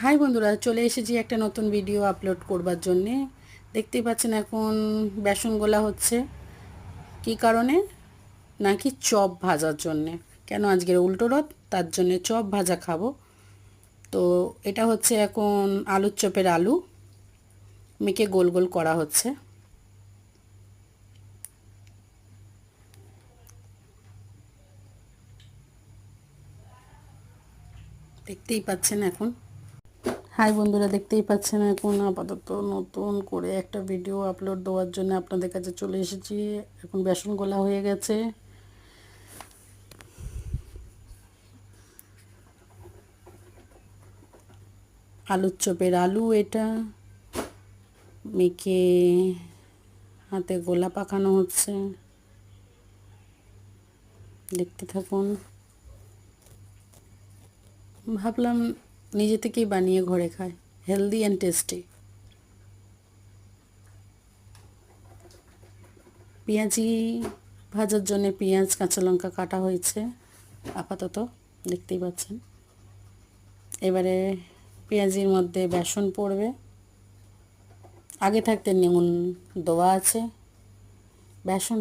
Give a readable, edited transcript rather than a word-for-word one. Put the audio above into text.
High বন্ধুরা, চলে এসেছি একটা নতুন ভিডিও আপলোড করবার জন্যে। দেখতেই পাচ্ছেন এখন বেসন গোলা হচ্ছে। কী কারণে? নাকি চপ ভাজার জন্যে। কেন আজকের উল্টো রথ, তার জন্যে চপ ভাজা খাবো। তো এটা হচ্ছে এখন আলুর চপের আলু মেখে গোল গোল করা হচ্ছে। দেখতেই পাচ্ছেন এখন। হাই বন্ধুরা, দেখতেই পাচ্ছেন এখন আপাতত নতুন করে একটা ভিডিও আপলোড দেওয়ার জন্য আপনাদের কাছে চলে এসেছি। এখন বেসন গোলা হয়ে গেছে। আলুর চপের আলু এটা মেখে হাতে গোলা পাকানো হচ্ছে। দেখতে থাকুন। ভাবলাম নিজে থেকেই বানিয়ে ঘরে খাই, হেলদি অ্যান্ড টেস্টি। পেঁয়াজি ভাজার জন্য পেঁয়াজ কাঁচা লঙ্কা কাটা হয়েছে আপাতত, দেখতেই পাচ্ছেন। এবারে পেঁয়াজির মধ্যে বেসন পড়বে। আগে থাকতে নুন দেওয়া আছে। বেসনটা